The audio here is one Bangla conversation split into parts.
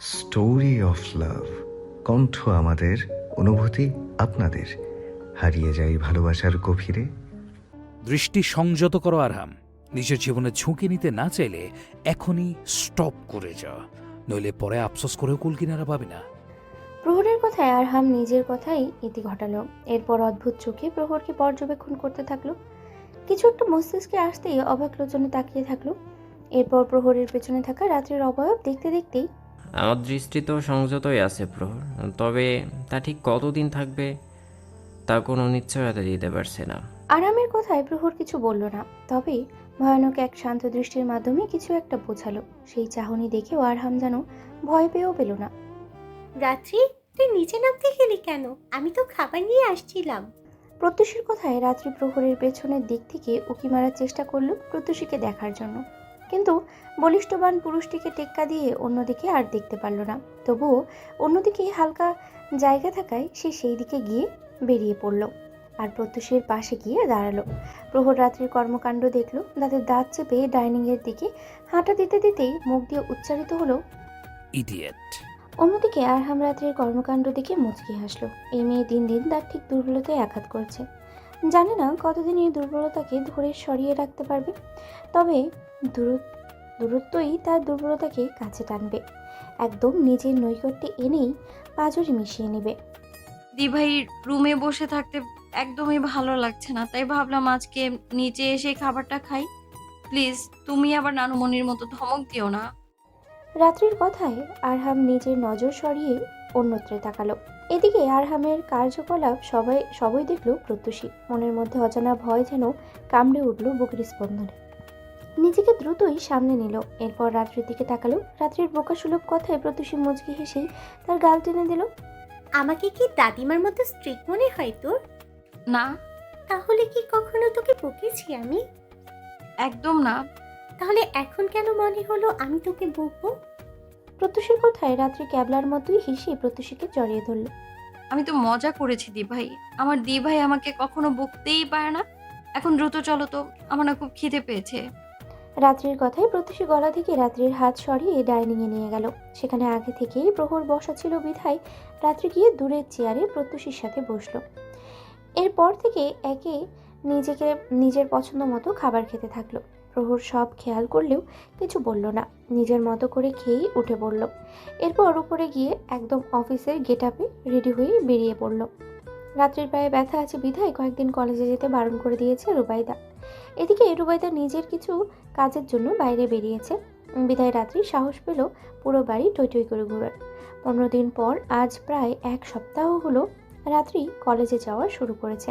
Story of love. কণ্ঠ আমাদের, অনুভূতি আপনাদের। হারিয়ে যাই ভালোবাসার গভীরে। দৃষ্টি সংযত করো আরহাম। নিজের জীবনে ঝুঁকি নিতে না চাইলে এখনই স্টপ করে যা, নইলে পরে আফসোস করেও কুল কিনারা পাবে না। প্রহরের কথায় আরহাম নিজের কথাই ইতি ঘটালো। এরপর অদ্ভুত চোখে প্রহরকে পর্যবেক্ষণ করতে থাকলো। কিছু একটা মস্তিষ্কে আসতেই অবাক লোচনে তাকিয়ে থাকলো। এরপর প্রহরের পেছনে থাকা রাত্রির অবয়ব দেখতে দেখতেই আমার দৃষ্টি তো সংযতই আছে প্রহর, তবে তা ঠিক কতদিন থাকবে তা কোনো নিশ্চয়তা দিতে পারছে না। আরামের কথায় প্রহর কিছু বলল না, তবে ভয়ানক এক শান্ত দৃষ্টির মাধ্যমে কিছু একটা বোঝালো। সেই চাহনি দেখেও আরহাম যেন ভয় পেয়েও পেল না। রাত্রি, তুই নিচে নামতে গেলি কেন? আমি তো খাবার নিয়ে আসছিলাম। প্রত্যুষীর কথায় রাত্রি প্রহরের পেছনের দিক থেকে উঁকি মারার চেষ্টা করলো প্রত্যুষীকে দেখার জন্য, কিন্তু বলিষ্ঠবান পুরুষটিকে টেক্কা দিয়ে অন্যদিকে আর দেখতে পারল না। তবুও অন্যদিকে হালকা জায়গা থাকায় সে সেই দিকে গিয়ে বেরিয়ে পড়ল আর প্রত্যুষীর পাশে গিয়ে দাঁড়ালো। প্রহর রাত্রির কর্মকাণ্ড দেখলো, দাঁতের দাঁত চেপে ডাইনিংয়ের দিকে হাঁটা দিতে দিতেই মুখ দিয়ে উচ্চারিত হলো, ইডিয়েট। অন্যদিকে আরহাম রাত্রির কর্মকাণ্ড দেখে মুচকি হাসলো। এই মেয়ে দিন দিন তার ঠিক দুর্বলতায় আঘাত করছে। জানে না কতদিন এই দুর্বলতাকে ধরে সরিয়ে রাখতে পারবে, তবে দূরত্বই তার দুর্বলতাকে কাছে টানবে, একদম নিজের নৈকট্যে এনেই পাঁজরে মিশিয়ে নেবে। দিভাই রুমে বসে থাকতে একদমই ভালো লাগছে না, তাই ভাবলাম আজকে নিচে এসে খাবারটা খাই। প্লিজ তুমি আবার নানুমণির মতো ধমক দিও না। রাত্রির কথায় আরহাম নিজের নজর সরিয়ে অন্যত্রে তাকালো। এদিকে আরহামের কার্যকলাপ সবই দেখলো প্রত্যুষী। মনের মধ্যে অজানা ভয় যেন কামড়ে উঠল বুকের স্পন্দনে। নিজেকে দ্রুতই সামনে নিল। এরপর রাত্রির দিকে তাকালো। রাত্রির বোকাসুলভ কথায় প্রত্যুষী মুচকি হেসেই তার গাল টেনে দিল। আমাকে কি দাদিমার মতো স্ট্রিক্ট মনে হয় তোর? না, তাহলে কি কখনো তোকে বকেছি আমি? একদম না। তাহলে এখন কেন মনে হলো আমি তোকে বকবো? প্রত্যুষীর কথায় রাত্রি ক্যাবলার মতোই হেসে প্রত্যুষীকে জড়িয়ে ধরল। আমি তো মজা করেছি দিভাই। আমার দিভাই আমাকে কখনো বকতেই পারে না। এখন দ্রুত চলো তো, আমার না খুব খিদে পেয়েছে। রাত্রির কথায় প্রত্যুষী গলা থেকে রাত্রির হাত সরিয়ে ডাইনিংয়ে নিয়ে গেল। সেখানে আগে থেকেই প্রহর বসা ছিল বিধায় রাত্রি গিয়ে দূরের চেয়ারে প্রত্যুষীর সাথে বসলো। এরপর থেকে একে নিজের পছন্দ মতো খাবার খেতে থাকলো। প্রহর সব খেয়াল করলেও কিছু বলল না, নিজের মতো করে খেয়েই উঠে পড়ল। এরপর উপরে গিয়ে একদম অফিসের গেট আপে রেডি হয়ে বেরিয়ে পড়ল। রাত্রির পায়ে ব্যথা আছে বিধায় কয়েকদিন কলেজে যেতে বারণ করে দিয়েছে রুবাইদা। এদিকে রুবাইদা নিজের কিছু কাজের জন্য বাইরে বেরিয়েছে বিধায় রাত্রি সাহস পেল পুরো বাড়ি টই টই করে ঘোরার। 15 দিন পর আজ প্রায় 1 সপ্তাহ হলো রাত্রি কলেজে যাওয়া শুরু করেছে।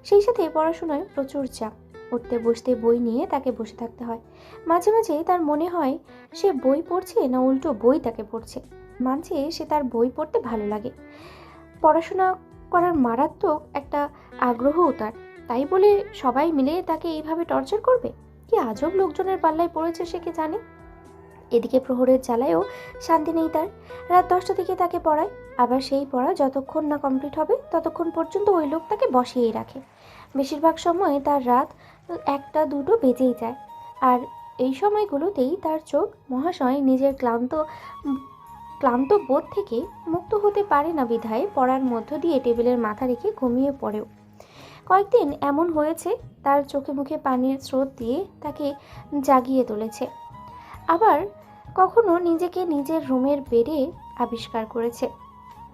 সেই সাথে পড়াশোনায় প্রচুর চাপ। উঠতে বসতে বই নিয়ে তাকে বসে থাকতে হয়। মাঝে মাঝে তার মনে হয় সে বই পড়ছে না উল্টো বই তাকে পড়ছে। মানছে সে তার বই পড়তে ভালো লাগে, পড়াশোনা করার মারাত্মক একটা আগ্রহও তার, তাই বলে সবাই মিলে তাকে এইভাবে টর্চার করবে? কি আজব লোকজনের পাল্লায় পড়েছে সে কে জানে। এদিকে প্রহরের জ্বালায়ও শান্তি নেই তার। রাত 10টা থেকে তাকে পড়ায়, আবার সেই পড়া যতক্ষণ না কমপ্লিট হবে ততক্ষণ পর্যন্ত ওই লোক তাকে বসিয়েই রাখে। বেশিরভাগ সময় তার রাত 1টা 2টো বেজেই যায়। আর এই সময়গুলোতেই তার চোখ মহাশয় নিজের ক্লান্ত বোধ থেকে মুক্ত হতে পারে না বিধায় পড়ার মধ্য দিয়ে টেবিলের মাথা রেখে ঘুমিয়ে পড়েও। কয়েকদিন এমন হয়েছে তার চোখে মুখে পানির স্রোত দিয়ে তাকে জাগিয়ে তুলেছে। আবার কখনো নিজেকে নিজের রুমের বেডে আবিষ্কার করেছে।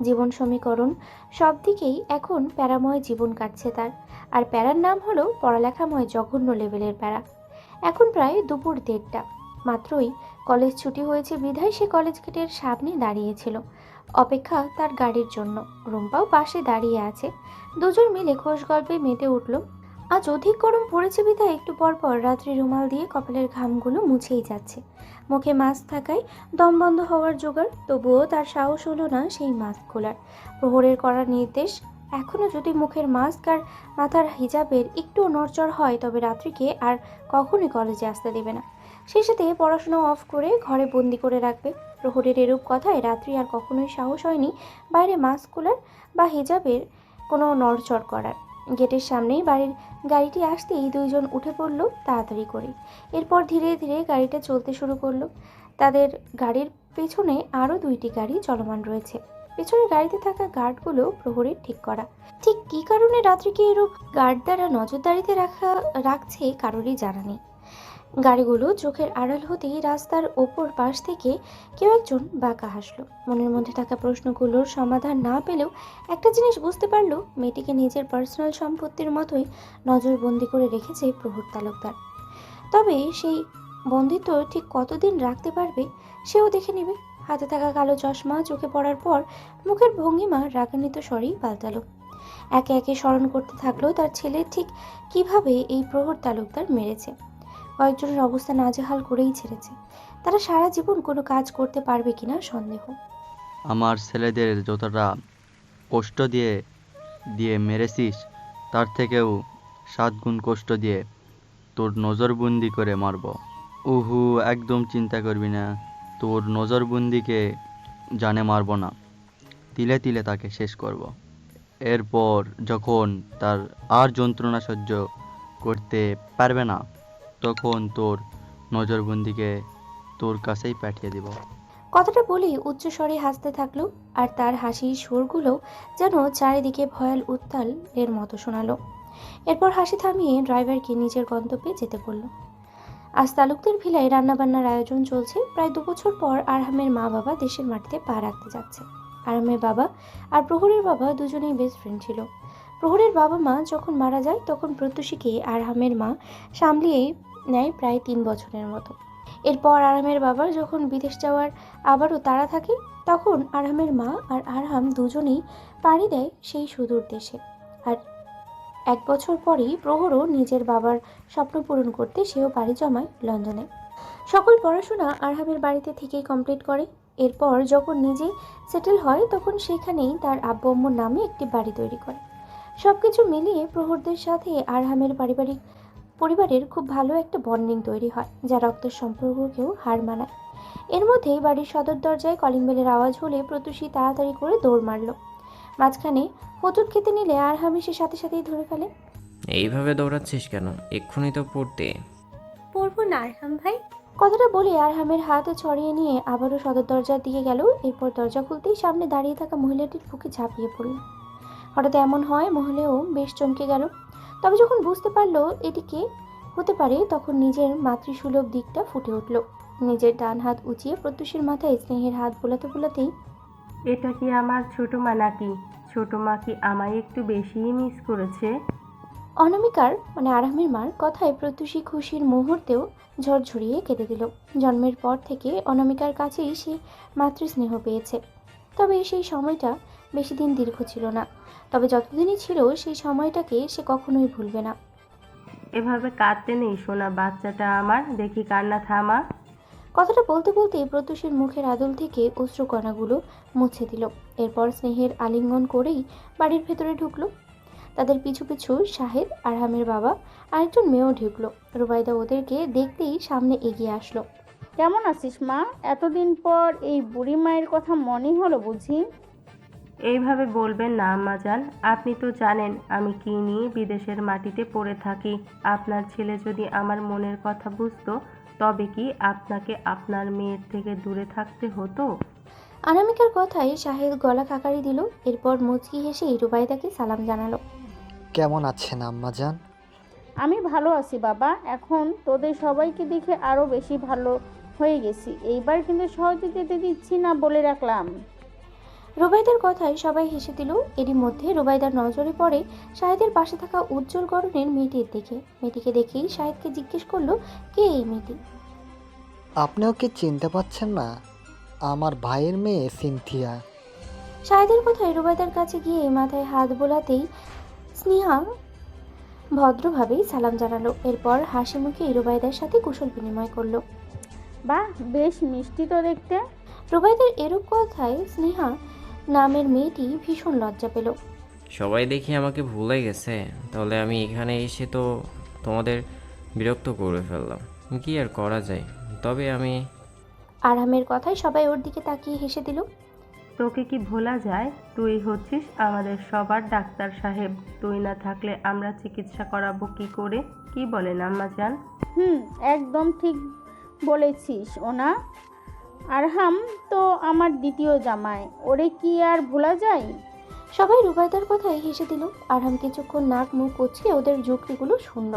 জীবন সমীকরণ সব দিকেই এখন প্যারাময় জীবন কাটছে তার। আর প্যারার নাম হলো পড়ালেখাময় জঘন্য লেভেলের প্যারা। এখন প্রায় দুপুর 1:30। মাত্রই কলেজ ছুটি হয়েছে বিধায় সে কলেজ গেটের সামনে দাঁড়িয়েছিল, অপেক্ষা তার গাড়ির জন্য। রুম্পাও পাশে দাঁড়িয়ে আছে। দুজন মিলে খোশ গল্পে মেতে উঠল। আজ অধিক গরম পড়েছে বিধায় একটু পর পর রাত্রি রুমাল দিয়ে কপালের ঘামগুলো মুছেই যাচ্ছে। মুখে মাস্ক থাকায় দম বন্ধ হওয়ার জোগাড়, তবুও তার সাহস হলো না সেই মাস্ক খোলার। প্রহরের করার নির্দেশ, এখনও যদি মুখের মাস্ক আর মাথার হিজাবের একটু নড়চড় হয় তবে রাত্রিকে আর কখনোই কলেজে আসতে দেবে না। সেই সাথে পড়াশোনা অফ করে ঘরে বন্দি করে রাখবে। প্রহরের এরূপ কথায় রাত্রি আর কখনোই সাহস হয়নি বাইরে মাস্ক খোলার বা হিজাবের কোনো নড়চড় করার। গেটের সামনেই গাড়িটি আসতেই দুইজন উঠে পড়ল তাড়াতাড়ি করে। এরপর ধীরে ধীরে গাড়িটা চলতে শুরু করলো। তাদের গাড়ির পেছনে আরও 2টি গাড়ি চলমান রয়েছে। পেছনের গাড়িতে থাকা গার্ডগুলো প্রহরীর ঠিক করা। ঠিক কী কারণে রাত্রিকে এরূপ গার্ড দ্বারা নজরদারিতে রাখছে কারোরই জানা নেই। গাড়িগুলো চোখের আড়াল হতেই রাস্তার ওপর পাশ থেকে কেউ একজন বাঁকা হাসলো। মনের মধ্যে থাকা প্রশ্নগুলোর সমাধান না পেলেও একটা জিনিস বুঝতে পারলো, মেয়েটিকে নিজের পার্সোনাল সম্পত্তির মতোই নজরবন্দি করে রেখেছে প্রহর তালুকদার। তবে সেই বন্দিত্ব ঠিক কতদিন রাখতে পারবে সেও দেখে নেবে। হাতে থাকা কালো চশমা চোখে পড়ার পর মুখের ভঙ্গিমা রাগান্বিত স্বরেই পাল্টালো। একে একে স্মরণ করতে থাকলো তার ছেলে ঠিক কিভাবে এই প্রহর তালুকদার মেরেছে। কয়েকজনের অবস্থা নাজেহাল করেই ছেড়েছে। তারা সারা জীবন কোনো কাজ করতে পারবে কিনা সন্দেহ। আমার ছেলেদের যতটা কষ্ট দিয়ে দিয়ে মেরেছিস, তার থেকেও 7 গুণ কষ্ট দিয়ে তোর নজরবন্দি করে মারব। উহু, একদম চিন্তা করবি না, তোর নজরবন্দিকে জানে মারব না, তিলে তিলে তাকে শেষ করব। এরপর যখন তার আর যন্ত্রণা সহ্য করতে পারবে না, তখন তোর নজরবন্দিকে তোর কাছেই পাঠিয়ে দিব। কথাটা বলেই উচ্চস্বরে হাসতে থাকলো, আর তার হাসির সুরগুলো যেন চারিদিকে ভয়াল উত্তালের মতো শোনালো। এরপর হাসি থামিয়ে ড্রাইভারকে নিজের গন্তব্যে যেতে বলল। আজ তালুকদার ভিলায় রান্নাবান্নার আয়োজন চলছে। প্রায় 2 বছর পর আরহামের মা বাবা দেশের মাটিতে পা রাখতে যাচ্ছে। আরহামের বাবা আর প্রহরের বাবা দুজনেই বেস্ট ফ্রেন্ড ছিল। প্রহরের বাবা মা যখন মারা যায় তখন প্রত্যুষীকে আরহামের মা সামলিয়ে নেয় প্রায় 3 বছরের মতো। এরপর আরহামের বাবার যখন বিদেশ যাওয়ার আবারও তাড়া থাকে, তখন আরহামের মা আর আরহাম দুজনেই পাড়ি দেয় সেই সুদূর দেশে। আর 1 বছর পরেই প্রহরও নিজের বাবার স্বপ্ন পূরণ করতে সেও পাড়ি জমায় লন্ডনে। সকল পড়াশোনা আরহামের বাড়িতে থেকেই কমপ্লিট করে। এরপর যখন নিজে সেটেল হয় তখন সেখানেই তার আব্বু আম্মুর নামে একটি বাড়ি তৈরি করে। সবকিছু মিলিয়ে প্রহরদের সাথে আরহামের পরিবারের খুব ভালো একটা বন্ডিং তৈরি হয়, যা রক্তের সম্পর্ককেও হার মানায়। এর মধ্যেই বাড়ির সদর দরজায় কলিং বেলের আওয়াজ হলে প্রত্যুষী তাড়াতাড়ি করে দৌড় মারল। মাঝখানে হোঁচট খেতে নিলে আরহাম এসে সাথে সাথেই ধরে ফেলে। এইভাবে দৌড়াচ্ছিস কেন? এক্ষুনি তো পড়তে। পড়বো না আরহাম ভাই। কথাটা বলে আরহামের হাত ছড়িয়ে নিয়ে আবারও সদর দরজার দিকে গেল। এরপর দরজা খুলতেই সামনে দাঁড়িয়ে থাকা মহিলাটির বুকে ঝাঁপিয়ে পড়ল। হঠাৎ এমন হয় মহিলাও বেশ চমকে গেল। তবে যখন বুঝতে পারলো এটিকে হতে পারে, তখন নিজের মাতৃসুলভ দিকটা ফুটে উঠল। নিজের ডান হাত উঁচিয়ে প্রত্যুষীর মাথায় স্নেহের হাত বোলাতে বোলাতেই, এটা কি আমার ছোট মা নাকি? ছোট মা কি আমায় একটু বেশিই মিস করেছে? অনামিকার আরহামের মার কথায় প্রত্যুষী খুশির মুহূর্তেও ঝরঝরিয়ে কেঁদে দিল। জন্মের পর থেকে অনামিকার কাছেই সে মাতৃস্নেহ পেয়েছে। তবে সেই সময়টা বেশি দিন দীর্ঘ ছিল না। তবে যতদিনই ছিল সেই সময়টাকে সে কখনোই ভুলবে না। এভাবে কাঁদতে নেই সোনা বাচ্চাটা আমার, দেখি কান্না থামা। কথাটা বলতে বলতেই প্রত্যুষীর মুখের আদল থেকে অশ্রুকণাগুলো মুছে দিল। এরপর স্নেহের আলিঙ্গন করেই বাড়ির ভেতরে ঢুকলো। তাদের পিছু পিছু শাহেদ, আরহামের বাবা, আরেকজন মেয়েও ঢুকলো। রুবাইদা ওদেরকে দেখতেই সামনে এগিয়ে আসলো। কেমন আছিস মা? এতদিন পর এই বুড়ি মায়ের কথা মনে হলো বুঝি? এইভাবে বলবেন না আম্মাজান, আপনি তো জানেন আমি কি নিয়ে বিদেশের মাটিতে পড়ে থাকি। আপনার ছেলে যদি আমার মনের কথা বুঝতো, তবে কি আপনাকে আপনার মেয়ের থেকে দূরে থাকতে হতো? অনামিকার কথায় শাহেদ গলা খাকারি দিল। এরপর মুচকি হেসে রুবাইদাকে সালাম জানালো। কেমন আছেন আম্মাজান? আমি ভালো আছি বাবা। এখন তোদের সবাইকে দেখে আরও বেশি ভালো হয়ে গেছি। এইবার কিন্তু সহজে যেতে দিচ্ছি না বলে রাখলাম। রুবাইদার কথায় সবাই হেসে দিল। এরই মধ্যে রুবাইদার নজরে পড়ে শাহেদের পাশে থাকা উজ্জ্বল গড়নের মেয়েটির দিকে। মেয়েটিকে দেখেই শাহেদকে জিজ্ঞেস করলো, কে এই মেয়েটি? আপনি ওকে চিনতে পারছেন না? আমার ভাইয়ের মেয়ে সিনথিয়া। শাহেদের কথায় রুবাইদার কাছে গিয়ে মাথায় হাত বোলাতেই স্নেহা ভদ্রভাবেই সালাম জানালো। এরপর হাসি মুখে রুবাইদার সাথে কুশল বিনিময় করলো। বাহ, বেশ মিষ্টি তো দেখতে। রুবাইদার এরূপ কথায় স্নেহা নামের মেয়েটি ভীষণ লজ্জা পেল। সবাই দেখি আমাকে ভুলে গেছে, তাহলে আমি এখানে এসে তো তোমাদের বিরক্ত করে ফেললাম। কি আর করা যায়? তবে আমি আরহামের কথায় সবাই ওর দিকে তাকিয়ে হেসে দিল। তোকে কি ভোলা যায়? তুই হচ্ছিস আমাদের সবার ডাক্তার সাহেব। তুই না থাকলে আমরা চিকিৎসা করাবো কি করে? কি বলেন আম্মাজান? একদম ঠিক বলেছিস ওনা। আরহাম তো আমার দ্বিতীয় জামাই, ওরে কি আর ভোলা যায়? সবাই রুবাইদার কথায় হেসে দিল। আরহাম কিছুক্ষণ নাক মুখ কুচকে ওদের যুক্তিগুলো শুনল।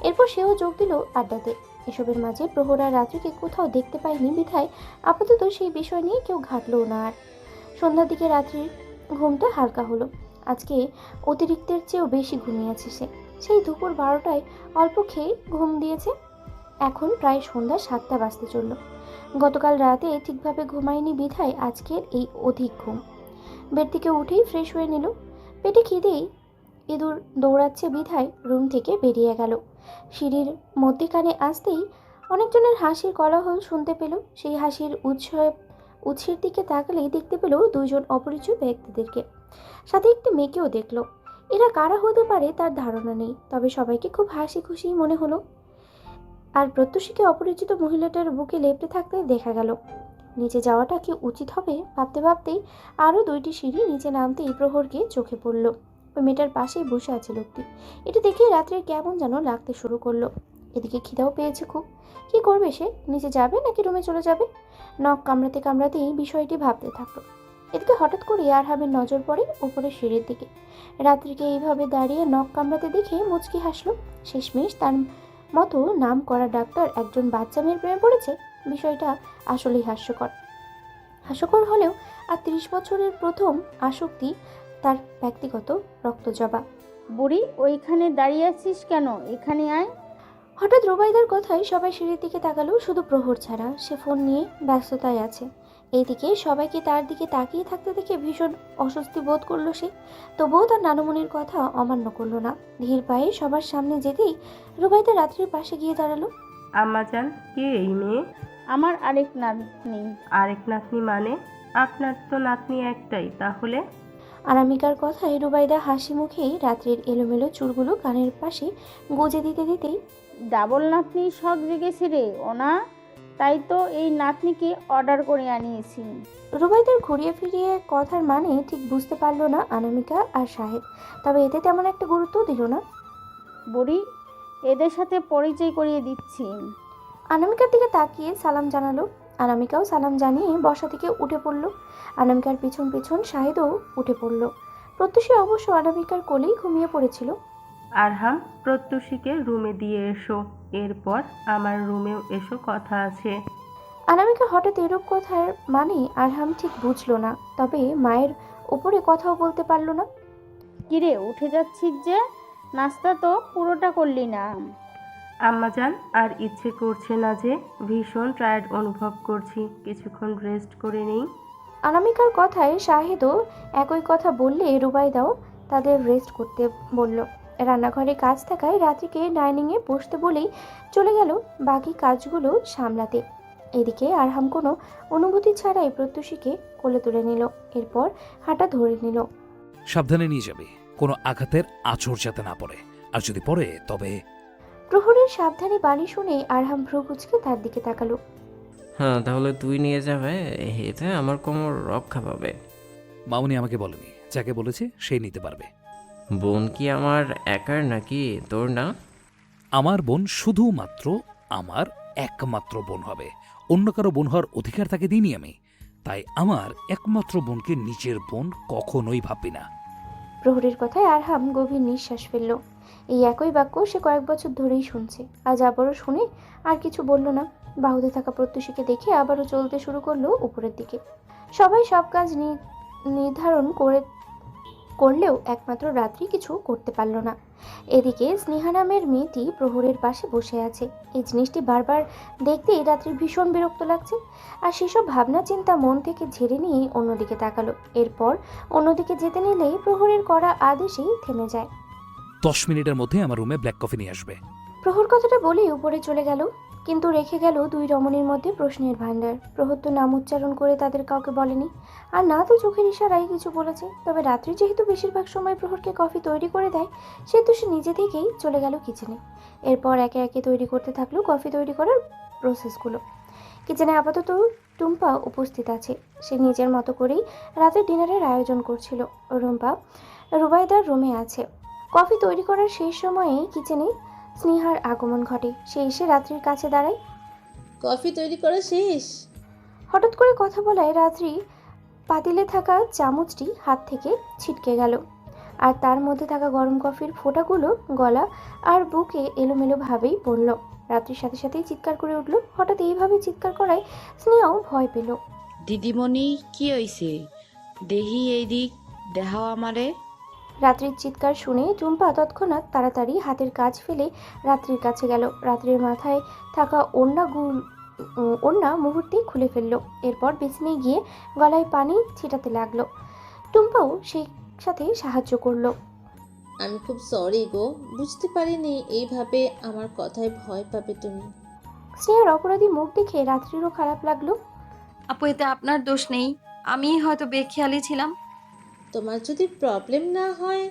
এরপর সেও যোগ দিল আড্ডাতে। এসবের মাঝে প্রহর আর রাত্রিকে কোথাও দেখতে পায়নি বিধায় আপাতত সেই বিষয় নিয়ে কেউ ঘাটলও না আর। সন্ধ্যার দিকে রাত্রির ঘুমটা হালকা হলো। আজকে অতিরিক্তের চেয়েও বেশি ঘুমিয়েছে সে। সেই দুপুর 12টায় অল্প খেয়ে ঘুম দিয়েছে। এখন প্রায় সন্ধ্যা 7টা বাজতে চলল। গতকাল রাতে ঠিকভাবে ঘুমায়নি বিধায় আজকের এই অধিক ঘুম। বেড থেকে উঠেই ফ্রেশ হয়ে নিল। পেটে খিদেই ইঁদুর দৌড়াচ্ছে বিধায় রুম থেকে বেরিয়ে গেল। সিঁড়ির মধ্যে কানে আসতেই অনেকজনের হাসির কোলাহল শুনতে পেল। সেই হাসির উৎসের দিকে তাকালেই দেখতে পেল দুইজন অপরিচিত ব্যক্তিদেরকে, সাথে একটি মেয়েকেও দেখল। এরা কারা হতে পারে তার ধারণা নেই, তবে সবাইকে খুব হাসি খুশি মনে হলো। আর প্রত্যুষীকে অপরিচিত মহিলাটার বুকে লেপ্টে থাকতে দেখা গেল। নিচে যাওয়াটা কি উচিত হবে ভাবতে ভাবতেই আরও 2টি সিঁড়ি নিচে নামতেই প্রহরকে চোখে পড়ল। ওই মেয়েটার পাশেই বসে আছে লোকটি। এটা দেখে রাত্রে কেমন যেন লাগতে শুরু করলো। এদিকে খিদাও পেয়েছে খুব। কি করবে সে? নিচে যাবে নাকি রুমে চলে যাবে? নখ কামড়াতে কামড়াতেই বিষয়টি ভাবতে থাকলো। এদিকে হঠাৎ করে আরহামের নজর পড়ে উপরের সিঁড়ির দিকে। রাত্রিকে এইভাবে দাঁড়িয়ে নখ কামড়াতে দেখে মুচকি হাসলো। শেষমেশ তার মতো নাম করা ডাক্তার একজন বাচ্চা মেয়ের প্রেমে পড়েছে। বিষয়টা আসলেই হাস্যকর হলেও আর 30 বছরের প্রথম আসক্তি তার ব্যক্তিগত রক্তজবা। বুড়ি, ওইখানে দাঁড়িয়ে আছিস কেন? এখানে আয়। হঠাৎ রুবাইদার কথায় সবাই সিঁড়ির দিকে তাকালো, শুধু প্রহর ছাড়া। সে ফোন নিয়ে ব্যস্ততায় আছে। এইদিকে সবাইকে তার দিকে তাকিয়ে থাকতে দেখে ভীষণ অস্বস্তি বোধ করলো সে। তবুও তার নানুমণির কথা অমান্য করলো না। ধীর পায়ে সবার সামনে যেতেই রুবাইদা রাত্রির পাশে গিয়ে দাঁড়ালো। আম্মাজান, কে এই মেয়ে? আমার আরেক নাতনি। আরেক নাতনি মানে? আপনার তো নাতনি একটাই, তাহলে? আনামিকার কথায় রুবাইদা হাসি মুখেই রাত্রির এলোমেলো চুলগুলো কানের পাশে গুজে দিতে দিতেই, ডাবল নাতনি শখ জেগেছে রে ওনা, তাই তো এই নাতনিকে অর্ডার করে আনিয়েছি। রুবাইদার ঘুরিয়ে ফিরিয়ে কথার মানে ঠিক বুঝতে পারলো না আনামিকা আর সাহেব, তবে এতে তেমন একটা গুরুত্ব দিল না। বুড়ি, এদের সাথে পরিচয় করিয়ে দিচ্ছি। আনামিকার দিকে তাকিয়ে সালাম জানালো। আনামিকাও সালাম জানিয়ে বসা থেকে উঠে পড়ল। আনামিকার পিছন পিছন শাহিদও উঠে পড়ল। প্রত্যুষী অবশ্য আনামিকার কোলেই ঘুমিয়ে পড়েছিল। আরহাম, প্রত্যুষীকে রুমে দিয়ে এসো, এরপর আমার রুমেও এসো, কথা আছে। আনামিকা হঠাৎ এরূপ কথার মানে আরহাম ঠিক বুঝলো না, তবে মায়ের উপরে কথাও বলতে পারল না। কিরে, উঠে যাচ্ছিস যে? নাস্তা তো পুরোটা করলি না। আম্মাজান, আর ইচ্ছে করছে না যে, ভীষণ টায়ার্ড অনুভব করছি, কিছুক্ষণ রেস্ট করে নেই। আনামিকার কথায় শাহেদও একই কথা বললে রুবাইদাও তাদের রেস্ট করতে বলল। রান্নাঘরে কাজ থাকায় রাত্রিকে ডাইনিংয়ে বসতে বলেই চলে গেল বাকি কাজগুলো সামলাতে। এদিকে আরহাম কোনো অনুভূতি ছাড়াই প্রত্যুষীকে কোলে তুলে নিল। এরপর হাঁটা ধরে নিল। সাবধানে নিয়ে যাবে, কোনো আঘাতের আঁচড় যাতে না পড়ে, আর যদি পড়ে তবে। প্রহরের সাবধানী বাণী শুনে আরহাম ভ্রু কুঁচকে তার দিকে তাকালো। হ্যাঁ, তাহলে তুই নিয়ে যাবে, এতে আমার কোমর রক্ষা পাবে। মামুনি আমাকে বলেনি, যাকে বলেছে সেই নিতে পারবে। বোন কি আমার একার নাকি তোর না? আমার বোন শুধুমাত্র আমার একমাত্র বোন হবে। অন্য কারো বোন হওয়ার অধিকার তাকে দিইনি আমি। তাই আমার একমাত্র বোনকে নিজের বোন কখনোই ভাববি না। প্রহরীর কথায় আরহাম গভীর নিঃশ্বাস ফেলল। এই একই বাক্য সে কয়েক বছর ধরেই শুনছে। আজ আবারও শুনে আর কিছু বলল না। বাহুতে থাকা প্রত্যুষীকে দেখে আবারও চলতে শুরু করলো উপরের দিকে। সবাই সব কাজ নির্ধারণ করলেও একমাত্র রাত্রি কিছু করতে পারল না। এদিকে স্নেহা নামের মেয়েটি প্রহরের পাশে বসে আছে। এই জিনিসটি বারবার দেখতেই রাত্রির ভীষণ বিরক্ত লাগছে। আর সেসব ভাবনা চিন্তা মন থেকে ঝেড়ে নিয়ে অন্যদিকে তাকালো। এরপর অন্যদিকে যেতে নিলেই প্রহরের করা আদেশেই থেমে যায়। 10 মিনিটের মধ্যে আমার রুমে ব্ল্যাক কফি নিয়ে আসবে। প্রহর কথাটা বলেই উপরে চলে গেল, কিন্তু রেখে গেল দুই রমণীর মধ্যে প্রশ্নের ভাণ্ডার। প্রহর তো নাম উচ্চারণ করে তাদের কাউকে বলেনি, আর না তো চোখের ইশারায় কিছু বলেছে। তবে রাত্রি যেহেতু বেশিরভাগ সময় প্রহরকে কফি তৈরি করে দেয়, সেহেতু সে নিজে থেকেই চলে গেল কিচেনে। এরপর একে একে তৈরি করতে থাকলো কফি তৈরি করার প্রসেসগুলো। কিচেনে আপাতত টুম্পা উপস্থিত আছে। সে নিজের মতো করেই রাতের ডিনারের আয়োজন করছিল। রুবাইদার রুমে আছে। কফি তৈরি করার শেষ সময়ে কিচেনে স্নেহার আগমন ঘটে। সে এসে রাত্রির কাছে দাঁড়ায়। কফি তৈরি করা শেষ? হঠাৎ করে কথা বলায় রাত্রি পাতিলে থাকা চামচটি হাত থেকে ছিটকে গেল, আর তার মধ্যে থাকা গরম কফির ফোঁটাগুলো গলা আর বুকে এলোমেলোভাবেই পড়ল। রাত্রির সাথে সাথেই চিৎকার করে উঠল। হঠাৎ এইভাবে চিৎকার করায় স্নেহাও ভয় পেল। দিদিমণি কি হইছে? দেহি এই দিক দেখাও আমারে। রাত্রির চিৎকার শুনে টুম্পা তৎক্ষণাৎ তাড়াতাড়ি হাতের কাজ ফেলে রাত্রির কাছে গেল। রাত্রির মাথায় থাকা ওড়না মুহূর্তেই খুলে ফেলল। এরপর বিছানায় গিয়ে গলায় পানি ছিটাতে লাগলো। টুম্পাও সেই সাথে সাহায্য করলো। আমি খুব সরি গো, বুঝতে পারিনি এইভাবে আমার কথায় ভয় পাবে তুমি। স্নেহার অপরাধী মুখ দেখে রাত্রিরও খারাপ লাগলো। আপু এতে আপনার দোষ নেই, আমি হয়তো বেখেয়ালি ছিলাম। তোমার যদি প্রবলেম না হয়,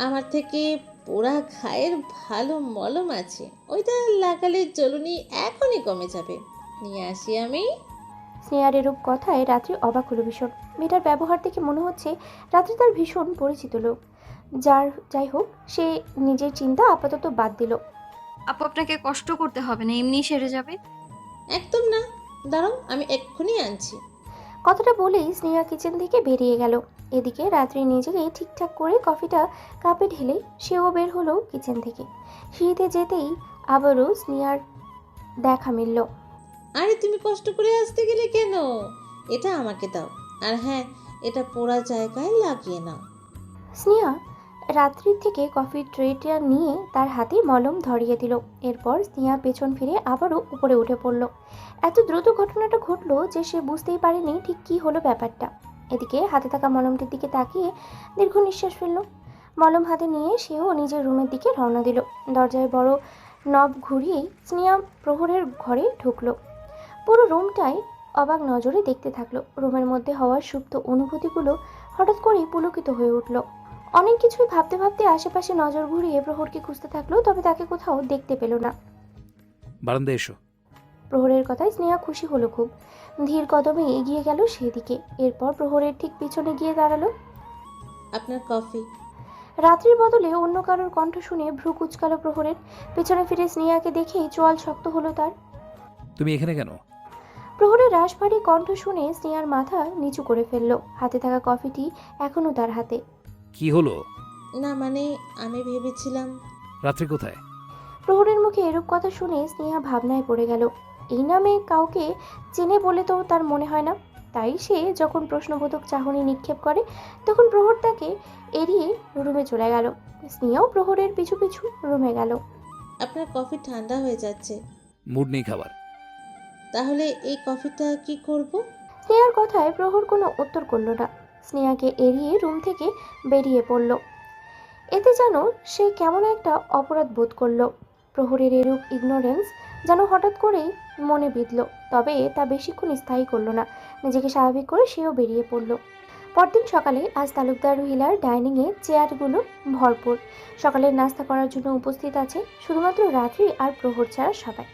আমার থেকে পোড়া ঘায়ের ভালো মলম আছে, ওইটা লাগালে জ্বলুনি এখনই কমে যাবে, নিয়ে আসি আমি। স্নেহার এরূপ কথায় রাত্রি অবাক হলো ভীষণ। মেয়েটার ব্যবহার দেখে মনে হচ্ছে রাত্রি তার ভীষণ পরিচিত লোক। যাই হোক, সে নিজের চিন্তা আপাতত বাদ দিল। আপু আপনাকে কষ্ট করতে হবে না, এমনি সেরে যাবে। একদম না, দাঁড়াও আমি এক্ষুনি আনছি। কথাটা বলেই স্নেহা কিচেন থেকে বেরিয়ে গেল। এদিকে রাত্রি নিজেকে ঠিকঠাক করে কফিটা কাপে ঢেলে সেও বের হলো কিচেন থেকে। সিঁড়িতে যেতেই আবারও স্নেহার দেখা মিলল। আরে তুমি কষ্ট করে আসতে গেলে কেন? এটা আমাকে দাও, আর হ্যাঁ, এটা পোড়া জায়গায় লাগিয়ে নাও। স্নেহা রাত্রির থেকে কফির ট্রেটা নিয়ে তার হাতে মলম ধরিয়ে দিল। এরপর স্নেহা পেছন ফিরে আবারও উপরে উঠে পড়ল। এত দ্রুত ঘটনাটা ঘটলো যে সে বুঝতেই পারেনি ঠিক কী হলো ব্যাপারটা। এদিকে হাতে থাকা মলমটির দিকে তাকিয়ে দীর্ঘ নিঃশ্বাস ফেলল। মলম হাতে নিয়ে সেও নিজের রুমের দিকে রওনা দিল। দরজায় বড় নব ঘুরিয়েই স্নেহা প্রহরের ঘরে ঢুকলো। পুরো রুমটাই অবাক নজরে দেখতে থাকলো। রুমের মধ্যে হওয়ার সুপ্ত অনুভূতিগুলো হঠাৎ করেই পুলকিত হয়ে উঠল। অনেক কিছুই ভাবতে ভাবতে আশেপাশে নজর ঘুরিয়ে প্রহরকে খুঁজতে থাকলো, তবে তাকে কোথাও দেখতে পেল না। বারান্দা এসো। প্রহরের কথায় স্নেহা খুশি হলো খুব। ধীর কদমে এগিয়ে গেল সেদিকে। এরপর প্রহরের ঠিক পিছনে গিয়ে দাঁড়ালো। আপনার কফি। রাত্রির বদলে অন্য কারোর কণ্ঠ শুনে ভ্রু কুচকালো প্রহরের। পেছনে ফিরে স্নেহাকে দেখেই চোয়াল শক্ত হলো তার। তুমি এখানে কেন? প্রহরের রাশভারী কণ্ঠ শুনে স্নেহার মাথা নিচু করে ফেললো। হাতে থাকা কফিটি এখনো তার হাতে। কি হলো? না মানে, আমি ভেবেছিলাম। রাত্রি কোথায়? প্রহরের মুখে এরূপ কথা শুনে স্নেহা ভাবনায় পড়ে গেল। এই নামে কাউকে চেনে বলে তো তার মনে হয় না। তাই সে যখন প্রশ্নবোধক চাহনি নিক্ষেপ করে, তখন প্রহর তাকে এড়িয়ে রুমে চলে গেল। স্নেহাও প্রহরের পিছু পিছু রুমে গেল। আপনার কফি ঠান্ডা হয়ে যাচ্ছে। মুড নেই খাবার। তাহলে এই কফিটা কি করব? স্নেহার কথায় প্রহর কোনো উত্তর করল না। স্নেহাকে এড়িয়ে রুম থেকে বেরিয়ে পড়ল। এতে যেন সে কেমন একটা অপরাধ বোধ করল। প্রহরের এরূপ ইগনোরেন্স যেন হঠাৎ করেই মনে বিঁধল। তবে তা বেশিক্ষণ স্থায়ী করল না। নিজেকে স্বাভাবিক করে সেও বেরিয়ে পড়ল। পরদিন সকালে আজ তালুকদার ভিলার ডাইনিংয়ে চেয়ারগুলো ভরপুর। সকালের নাস্তা করার জন্য উপস্থিত আছে শুধুমাত্র রাত্রি আর প্রহর ছাড়া সবাই।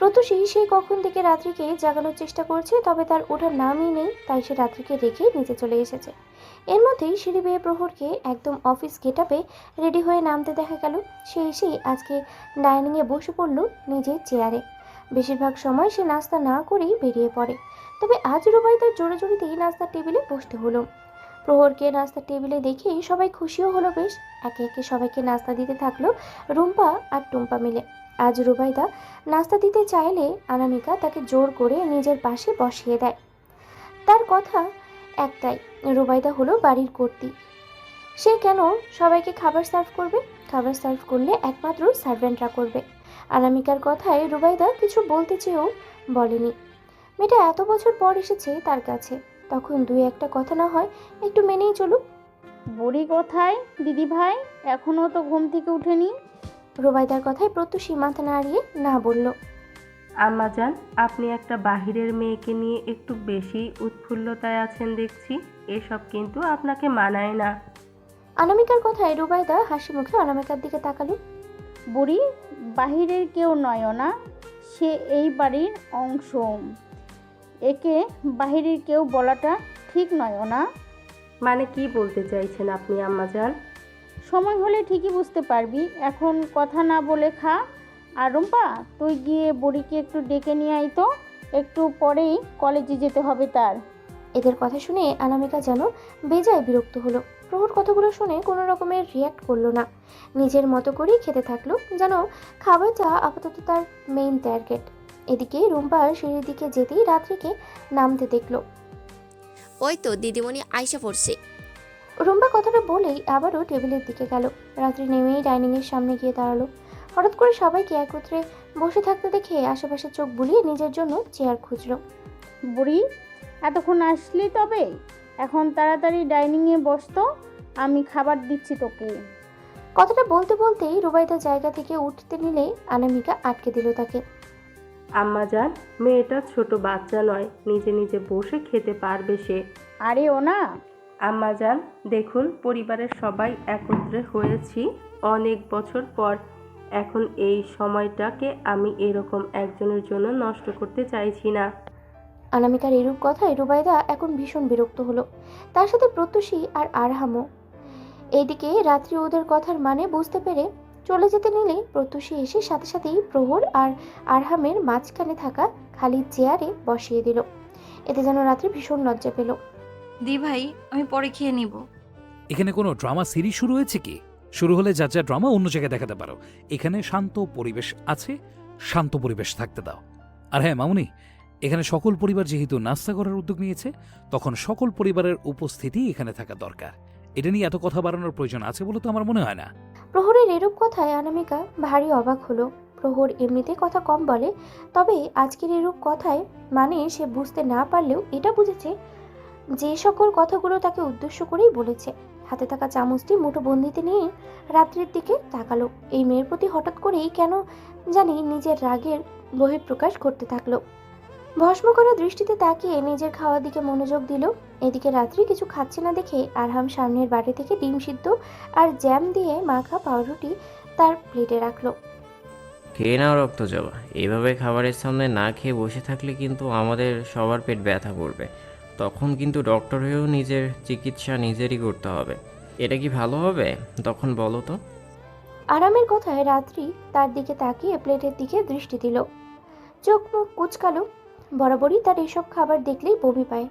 প্রত্যুষী সে কখন থেকে রাত্রিকে জাগানোর চেষ্টা করছে, তবে তার ওঠার নামই নেই। তাই সে রাত্রিকে রেখে নিচে চলে এসেছে। এর মধ্যেই সিঁড়ি বেয়ে প্রহরকে একদম অফিস গেটআপে রেডি হয়ে নামতে দেখা গেল। সে এসেই আজকে ডাইনিংয়ে বসে পড়ল নিজের চেয়ারে। বেশিরভাগ সময় সে নাস্তা না করেই বেরিয়ে পড়ে, তবে আজ রুবাইদার জোরে জোরেতেই নাস্তার টেবিলে বসতে হলো। প্রহরকে নাস্তার টেবিলে দেখেই সবাই খুশিও হলো বেশ। একে একে সবাইকে নাস্তা দিতে থাকলো রুম্পা আর টুম্পা মিলে। আজ রুবাইদা নাস্তা দিতে চাইলে অনামিকা তাকে জোর করে নিজের পাশে বসিয়ে দেয়। তার কথা একটাই, রুবাইদা হলো বাড়ির কর্ত্রী। সে কেন সবাইকে খাবার সার্ভ করবে? খাবার সার্ভ করলে একমাত্র সার্ভেন্টরা করবে। অনামিকার কথায় রুবাইদা কিছু বলতে চেয়েও বলেনি। মেয়েটা এত বছর পর এসেছে তার কাছে, তখন দুই একটা কথা না হয় একটু মেনেই চলুক। বুড়ি কোথায় দিদি ভাই? এখনও তো ঘুম থেকে উঠেনি। রুবাইদার কথায় প্রত্যুষী মাথা নাড়িয়ে না বলল। আম্মাজান, আপনি একটা বাহিরের মেয়েকে নিয়ে একটু বেশি উৎফুল্লতায় আছেন দেখছি। এসব কিন্তু আপনাকে মানায় না। অনামিকার কথায় রুবাইদা হাসি মুখে অনামিকার দিকে তাকালো। বুড়ি বাহিরের কেউ নয় না, সে এই বাড়ির অংশ। একে বাহিরের কেউ বলাটা ঠিক নয় না। মানে কি বলতে চাইছেন আপনি আম্মাজান? সময় হলে ঠিকই বুঝতে পারবি। এখন কথা না বলে খা। আর রুম্পা, তুই গিয়ে বুড়িকে একটু ডেকে নিয়ে আয় তো। একটু পরেই কলেজে যেতে হবে তার। এদের কথা শুনে অনামিকা যেন বেজায় বিরক্ত হলো। প্রহর কথাগুলো শুনে কোনো রকমের রিয়াক্ট করলো না, নিজের মতো করেই খেতে থাকলো, যেন খাবারটা আপাতত তার মেইন টার্গেট। এদিকে রুম্পা সিঁড়ির দিকে যেতেই রাত্রিকে নামতে দেখলো। ওই তো দিদিমণি আয়সা পড়ছে। রুম্পা কথাটা বলেই আবারও টেবিলের দিকে গেল। রাত্রি নেমেই ডাইনিংয়ের সামনে গিয়ে দাঁড়ালো। হঠাৎ করে সবাইকে একত্রে বসে থাকতে দেখে আশেপাশে চোখ বুলিয়ে নিজের জন্য চেয়ার খুঁজলো। বুড়ি, এতক্ষণ আসলি তবে? এখন তাড়াতাড়ি ডাইনিংয়ে বসতো, আমি খাবার দিচ্ছি তোকে। কথাটা বলতে বলতেই রুবাইদা জায়গা থেকে উঠতে নিলে অনামিকা আটকে দিল তাকে। আম্মাজান, মেয়েটা ছোট বাচ্চা নয়, নিজে নিজে বসে খেতে পারবে সে। আরে ও না। আম্মাজান দেখুন, পরিবারের সবাই একত্রে হয়েছি অনেক বছর পর। এখন এই সময়টাকে আমি এরকম একজনের জন্য নষ্ট করতে চাইছি না। অনামিকার এরূপ কথায় রুবাইদা এখন ভীষণ বিরক্ত হলো, তার সাথে প্রত্যুষী আর আরহামও। এইদিকে রাত্রি ওদের কথার মানে বুঝতে পেরে চলে যেতে নিলে প্রত্যুষী এসে সাথে সাথেই প্রহর আর আরহামের মাঝখানে থাকা খালি চেয়ারে বসিয়ে দিল। এতে যেন রাত্রি ভীষণ লজ্জা পেল। দি ভাই, আমি পরে খেয়ে নিব। এখানে কোনো ড্রামা সিরিজ শুরু হয়েছে কি? শুরু হলে যা যা ড্রামা অন্য জায়গায় দেখাতে পারো। এখানে শান্ত পরিবেশ আছে, শান্ত পরিবেশ থাকতে দাও। আর হ্যাঁ মামুনি, এখানে সকল পরিবার যেহেতু নাস্তা করার উদ্যোগ নিয়েছে, তখন সকল পরিবারের উপস্থিতি এখানে থাকা দরকার। এটা নিয়ে এত কথা বাড়ানোর প্রয়োজন আছে বলে তো আমার মনে হয় না। প্রহরের এরূপ কথায় অনামিকা ভারী অবাক হলো। প্রহর এমনিতে কথা কম বলে, তবে আজকের এরূপ কথায় মানে সে বুঝতে না পারলেও এটা বুঝেছে যে সকল কথাগুলো তাকে উদ্দেশ্য করেই বলেছে। হাতে থাকা চামচটি মুঠোবন্দিতে নিয়ে রাত্রির দিকে তাকালো। এই মেয়ের প্রতি হঠাৎ করেই কেন জানি নিজের রাগের বহিঃপ্রকাশ করতে থাকলো। ভস্ম করা দৃষ্টিতে তাকিয়ে নিজের খাওয়ার দিকে মনোযোগ দিল। এদিকে রাত্রি কিছু খাচ্ছে না দেখে আরহাম সামনের বাটি থেকে ডিম সিদ্ধ আর জ্যাম দিয়ে মাখা পাউরুটি তার প্লেটে রাখলো। খেয়ে নাও রক্তজবা। এভাবে খাবারের সামনে না খেয়ে বসে থাকলে কিন্তু আমাদের সবার পেট ব্যথা করবে। তখন কিন্তু ডক্টর হয়েও নিজের চিকিৎসা নিজেরই করতে হবে। এটা কি ভালো হবে? তখন বলো তো। আরামের কথায় রাত্রি তার দিকে তাকিয়ে প্লেটের দিকে দৃষ্টি দিল। চোখ মুখ কুচকালো। বরাবরই তার এসব খাবার দেখলেই বমি পায়।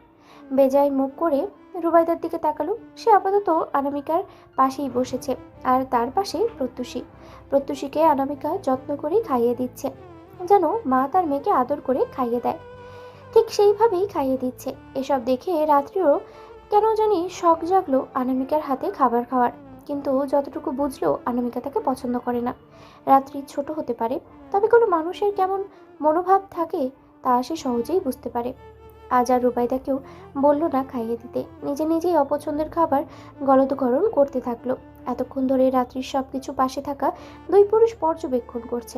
বেজায় মুখ করে রুবাইদার দিকে তাকালো। সে আপাতত অনামিকার পাশেই বসেছে, আর তার পাশে প্রত্যুষী। প্রত্যুষীকে অনামিকা যত্ন করে খাইয়ে দিচ্ছে, যেন মা তার মেয়েকে আদর করে খাইয়ে দেয়, ঠিক সেইভাবেই খাইয়ে দিচ্ছে। এসব দেখে রাত্রিও কেন জানি শখ জাগলো অনামিকার হাতে খাবার খাওয়ার। কিন্তু যতটুকু বুঝলো অনামিকা তাকে পছন্দ করে না। রাত্রি ছোট হতে পারে, তবে কোনো মানুষের কেমন মনোভাব থাকে তা সে সহজেই বুঝতে পারে। আজ আর রুবাইদাকেও বলল না খাইয়ে দিতে, নিজে নিজেই অপছন্দের খাবার গলদকরণ করতে থাকলো। এতক্ষণ ধরে রাত্রির সবকিছু পাশে থাকা দুই পুরুষ পর্যবেক্ষণ করছে।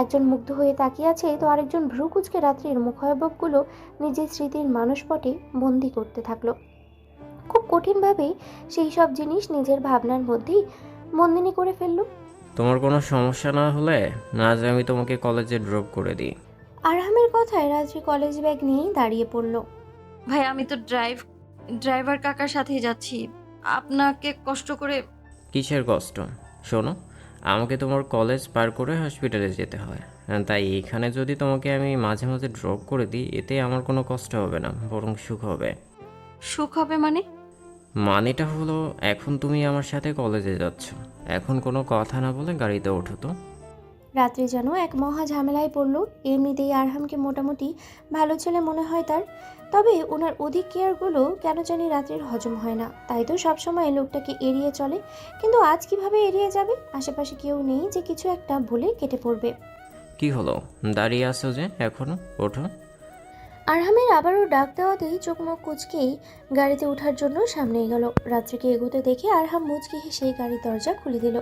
একজন মুগ্ধ হয়ে তাকিয়ে আছে, তো আরেকজন ভ্রু কুঁচকে রাত্রির মুখাবয়বগুলো নিজের স্মৃতির মানসপটে বন্দি করতে থাকলো। খুব কঠিনভাবেই সেই সব জিনিস নিজের ভাবনার মধ্যেই বন্দিনী করে ফেললো। তোমার কোনো সমস্যা না হলে আজ আমি তোমাকে কলেজে ড্রপ করে দিই। আরহামের কথায় রাত্রি কলেজ ব্যাগ নিয়েই দাঁড়িয়ে পড়ল। ভাই, আমি তো ড্রাইভার কাকার সাথেই যাচ্ছি, আপনাকে কষ্ট করে। কিসের কষ্ট? শোনো, আমাকে তোমার কলেজ পার করে হসপিটালে যেতে হয়, তাই এখানে যদি তোমাকে আমি মাঝে মাঝে ড্রপ করে দিই, এতে আমার কোনো কষ্ট হবে না, বরং সুখ হবে। সুখ হবে মানে? মানেটা হলো, এখন তুমি আমার সাথে কলেজে যাচ্ছ। এখন কোনো কথা না বলে গাড়িতে ওঠো তো। রাত্রি যেন এক মহা ঝামেলায় পড়ল। এমনিতেই আরহামকে মোটামুটি ভালো ছেলে মনে হয় তার, তবে ওনার অধিক কেয়ারগুলো কেন জানি রাত্রির হজম হয় না। তাই তো সবসময় লোকটাকে এড়িয়ে চলে। কিন্তু আজ কিভাবে এড়িয়ে যাবে? আশেপাশে কেউ নেই যে কিছু একটা বলে কেটে পড়বে। কি হলো, দাঁড়িয়ে আছো যে এখনো? ওঠো। আরহামের আবারও ডাক দেওয়াতেই চোখ মুখ কুচকেই গাড়িতে ওঠার জন্য সামনে গেল। রাত্রিকে এগোতে দেখে আরহাম মুচকি হেসে গাড়ির দরজা খুলে দিল।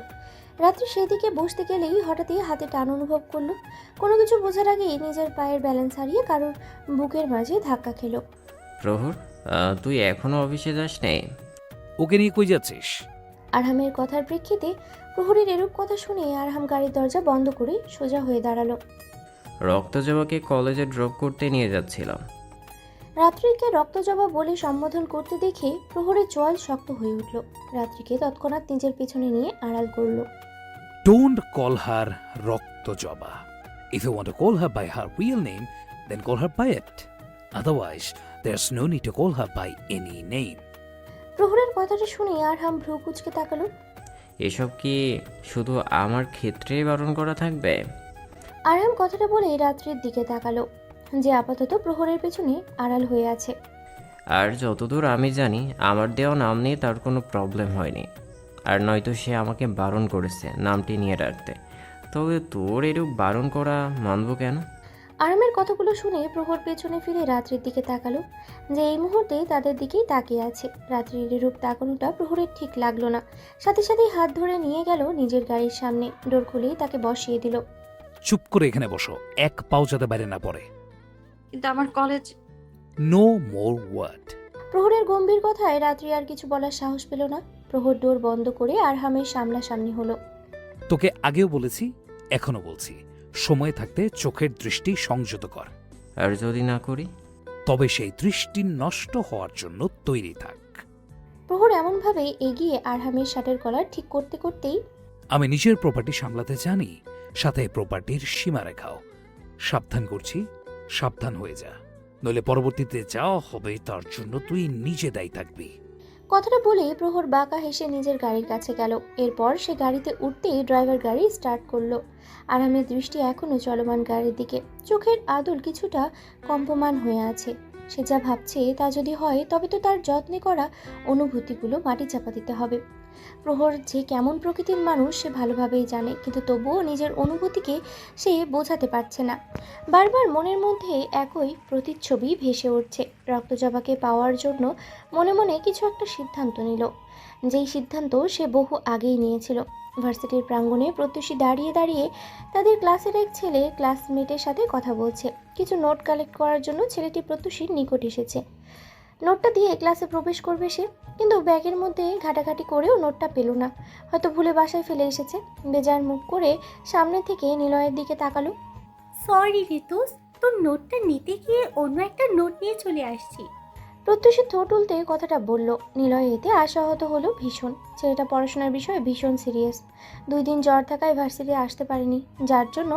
রাত্রি সেদিকে বসতে গেলেই হঠাৎই হাতে টান অনুভব করলো। কোনো কিছু বোঝার আগেই নিজের পায়ের ব্যালেন্স হারিয়ে কারোর বুকের মাঝে ধাক্কা খেলো। প্রহর, তুই এখনো অফিসে যাস নাই? ওকে নিয়ে কই যাচ্ছিস? আরহামের কথার প্রেক্ষিতে প্রহরীর এরূপ কথা শুনে আরহাম গাড়ির দরজা বন্ধ করে সোজা হয়ে দাঁড়ালো। রক্তজবাকে কলেজে ড্রপ করতে নিয়ে যাচ্ছিলাম। রাত্রিকে রক্তজবা বলে সম্বোধন করতে দেখে প্রহরের চোয়াল শক্ত হয়ে উঠল। রাত্রিকে তৎক্ষণাৎ নিজের পেছনে নিয়ে আড়াল করলো। Don't call her রক্তজবা. If you want to call her by her real name, then call her by it. Otherwise, there's no need to call her by any name. প্রহরের কথাটা শুনে আরহাম ভ্রু কুঁচকে তাকালো। এসব কি শুধু আমার ক্ষেত্রেই বারণ করা থাকবে? আরহাম কথাটা বলে রাত্রির দিকে তাকালো, যে আপাতত প্রহরের পেছনে আড়াল হয়ে আছে। আর যতদূর আমি জানি আমার দেওয়া নাম নিয়ে তার কোনো প্রবলেম হয়নি, আর নয়তো সে আমাকে বারণ করেছে নামটি নিয়ে রাখতে। তবে তোর এরূপ বারণ করা মানব কেন? আরামের কথাগুলো শুনে প্রহর পেছনে ফিরে রাত্রির দিকে তাকালো, যে এই মুহূর্তে তাদের দিকেই তাকিয়ে আছে। রাত্রির এরূপ তাকানোটা প্রহরের ঠিক লাগলো না। সাথে সাথেই হাত ধরে নিয়ে গেল নিজের গাড়ির সামনে, ডোর খুলেই তাকে বসিয়ে দিল। চুপ করে এখানে বসো, এক পাও যাতে বাইরে না পড়ে। কিন্তু আমার কলেজ। No more word. প্রহরের গম্ভীর কথায় রাত্রি আর কিছু বলার সাহস পেল না। প্রহর ডোর বন্ধ করে আরহামের সামনাসামনি হলো। তোকে আগেও বলেছি, এখনো বলছি, সময় থাকতে চোখের দৃষ্টি সংযত কর। আর যদি না করি? তবে সেই দৃষ্টি নষ্ট হওয়ার জন্য তৈরি থাক। প্রহর এমনভাবে এগিয়ে আরহামের শার্টের কলার ঠিক করতে করতেই, আমি নিজের প্রপার্টি সামলাতে জানি, সাথে প্রপার্টির সীমারেখাও। সাবধান করছি, সাবধান হয়ে যা, নইলে পরবর্তীতে যা হবে তার জন্য তুই নিজে দায়ী থাকবি। কথাটা বলে প্রহর বাঁকা হেসে নিজের গাড়ির কাছে গেল। এরপর সে গাড়িতে উঠতেই ড্রাইভার গাড়ি স্টার্ট করলো। আরামের দৃষ্টি এখনো চলমান গাড়ির দিকে, চোখের আদল কিছুটা কম্পমান হয়ে আছে। সে যা ভাবছে তা যদি হয় তবে তো তার যত্নে করা অনুভূতিগুলো মাটি চাপা দিতে হবে। প্রহর যে কেমন প্রকৃতির মানুষ সে ভালোভাবেই জানে, কিন্তু তবুও নিজের অনুভূতিকে সে বোঝাতে পারছে না। বারবার মনের মধ্যে একই প্রতিচ্ছবি ভেসে উঠছে। রক্তজবাকে পাওয়ার জন্য মনে মনে কিছু একটা সিদ্ধান্ত নিল, যেই সিদ্ধান্ত সে বহু আগেই নিয়েছিল। ভার্সিটির প্রাঙ্গণে প্রত্যুষী দাঁড়িয়ে দাঁড়িয়ে তাদের ক্লাসের এক ছেলে ক্লাসমেটের সাথে কথা বলছে। কিছু নোট কালেক্ট করার জন্য ছেলেটি প্রত্যুষীর নিকট এসেছে। নোটটা দিয়ে ক্লাসে প্রবেশ করবে সে, কিন্তু ব্যাগের মধ্যে ঘাটাঘাটি করেও নোটটা পেল না। হয়তো ভুলে বাসায় ফেলে এসেছে। বেজার মুখ করে সামনে থেকে নিলয়ের দিকে তাকালো। সরি ঋতুস, তোর নোটটা নিতে গিয়ে অন্য একটা নোট নিয়ে চলে আসছি। প্রত্যুষী ঠোঁট উল্টে কথাটা বলল। নিলয় এতে আশাহত হলো ভীষণ। ছেলেটা পড়াশোনার বিষয়ে ভীষণ সিরিয়াস। 2 দিন জ্বর থাকায় ভার্সিটি আসতে পারেনি, যার জন্য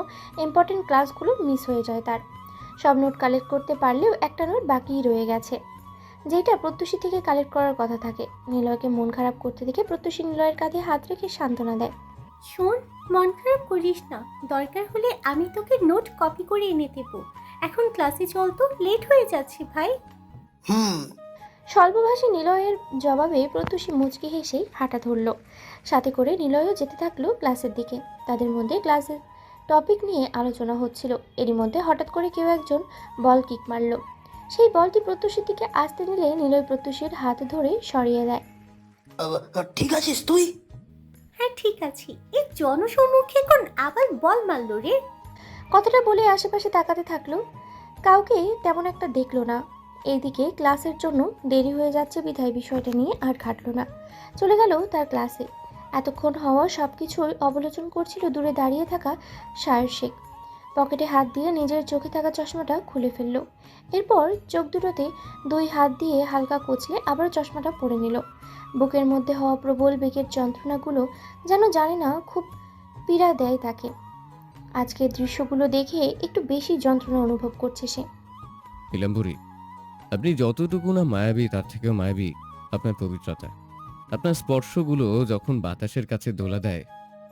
ইম্পর্টেন্ট ক্লাসগুলো মিস হয়ে যায় তার। সব নোট কালেক্ট করতে পারলেও একটা নোট বাকিই রয়ে গেছে, যেটা প্রত্যুষী থেকে কালেক্ট করার কথা থাকে। নিলয়কে মন খারাপ করতে দেখে প্রত্যুষী নিলয়ের কাঁধে হাত রেখে সান্ত্বনা দেয়। শোন, মন খারাপ করিস না, দরকার হলে আমি তোকে নোট কপি করে এনে দেবো। এখন ক্লাসে চল তো, লেট হয়ে যাচ্ছে ভাই। স্বল্পভাষী নিলয়ের জবাবে প্রত্যুষী মুচকি হেসেই হাঁটা ধরল। সাথে করে নিলয়ও যেতে থাকলো ক্লাসের দিকে। তাদের মধ্যে ক্লাসের টপিক নিয়ে আলোচনা হচ্ছিল। এরই মধ্যে হঠাৎ করে কেউ একজন বল কিক মারল। সেই বলটি প্রত্যুষীর দিকে আসতে নিলে নিলয় প্রত্যুষীর হাত ধরে সরিয়ে দেয়। ঠিক আছিস তুই? হ্যাঁ ঠিক আছি। এই জনসম্মুখে কোন আবার বল মারলো রে? কথাটা বলে আশেপাশে তাকাতে থাকলো। কাউকে তেমন একটা দেখলো না। এইদিকে ক্লাসের জন্য দেরি হয়ে যাচ্ছে বিধায় বিষয়টা নিয়ে আর ঘাটল না, চলে গেল তার ক্লাসে। এতক্ষণ হওয়া সব কিছুই অবলোচন করছিল দূরে দাঁড়িয়ে থাকা শায়ের শেখ। পকেটে হাত দিয়ে নিজের চোখে থাকা চশমাটা খুলে ফেলল। এরপর চোখ দুটোতে 2 হাত দিয়ে হালকা কচলে আবার চশমাটা পরে নিল। বুকের মধ্যে হওয়া প্রবল বেগের যন্ত্রণাগুলো যেন জানে না খুব পীড়া দেয় তাকে। আজকের দৃশ্যগুলো দেখে একটু বেশি যন্ত্রণা অনুভব করছে সে। নীলাম্বরী, আপনি যতটুকু না মায়াবী তার থেকেও মায়াবী আপনার পবিত্রতা। আপনার স্পর্শগুলো যখন বাতাসের কাছে দোলা দেয়,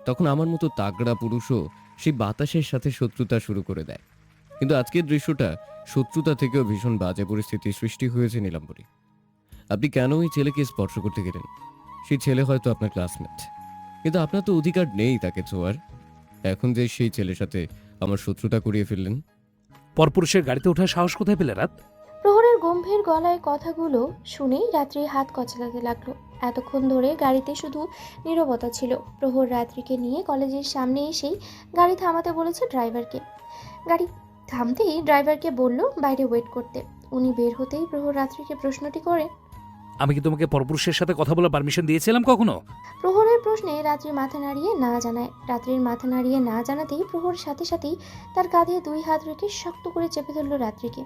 তখন আমার মতো তাগড়া পুরুষও সেই বাতাসের সাথে শত্রুতা শুরু করে দেয়। কিন্তু আজকের দৃশ্যটা শত্রুতা থেকেও ভীষণ বাজে পরিস্থিতির সৃষ্টি হয়েছে নীলাম্বরী। আপনি কেন ওই ছেলেকে স্পর্শ করতে গেলেন? সেই ছেলে হয়তো আপনার ক্লাসমেট, কিন্তু আপনার তো অধিকার নেই তাকে ছোঁয়ার। এখন যে সেই ছেলের সাথে আমার শত্রুতা করিয়ে ফেললেন। পরপুরুষের গাড়িতে ওঠার সাহস কোথায় পেলে রাত? প্রহরের গম্ভীর গলায় কথাগুলো শুনেই রাত্রি হাত কচলাতে লাগলো। এতক্ষণ ধরে গাড়িতে শুধু নীরবতা ছিল। প্রহর রাত্রিকে নিয়ে কলেজের সামনে এসেই গাড়ি থামাতে বলেছে ড্রাইভারকে। গাড়ি থামতেই ড্রাইভারকে বলল বাইরে ওয়েট করতে। উনি বের হতেই প্রহর রাত্রিকে প্রশ্নটি করে, আমি কি তোমাকে পরপুরুষের সাথে কথা বলার পারমিশন দিয়েছিলাম কখনো? প্রহরের প্রশ্নে রাত্রির মাথা নাড়িয়ে না জানায়। রাত্রির মাথা নাড়িয়ে না জানাতেই প্রহর সাথে সাথেই তার কাঁধে 2 হাত রেখে শক্ত করে চেপে ধরল রাত্রিকে।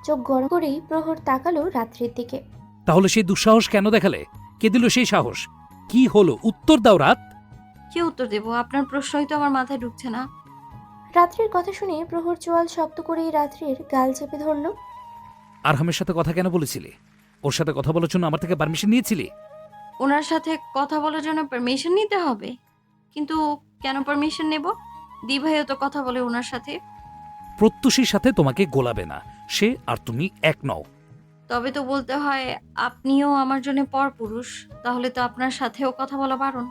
চোখ গরম করেই প্রহর তাকালো রাত্রির দিকে। তাহলে সেই দুঃসাহস কেন দেখালে? কে দিল সেই সাহস? কি হলো? উত্তর দাও রাত। কি উত্তর দেবো? আপনার প্রশ্নই তো আমার মাথায় ঢুকছে না। রাত্রির কথা শুনে প্রহর চোয়াল শক্ত করেই রাত্রির গাল চেপে ধরল। আরহামের সাথে কথা কেন বলেছিলি? ওর সাথে কথা বলার জন্য আমার থেকে পারমিশন নিয়েছিলি? ওনার সাথে কথা বলার জন্য পারমিশন নিতে হবে? কিন্তু কেন পারমিশন নেব? দি ভাইও তো কথা বলে ওনার সাথে। প্রত্যুষীর সাথে তোমাকে গোলাবে না, সে আর তুমি এক নও। তবে তো বলতে হয় আপনিও আমার জন্য পরপুরুষ, তাহলে তো আপনার সাথেও কথা বলা বারণ।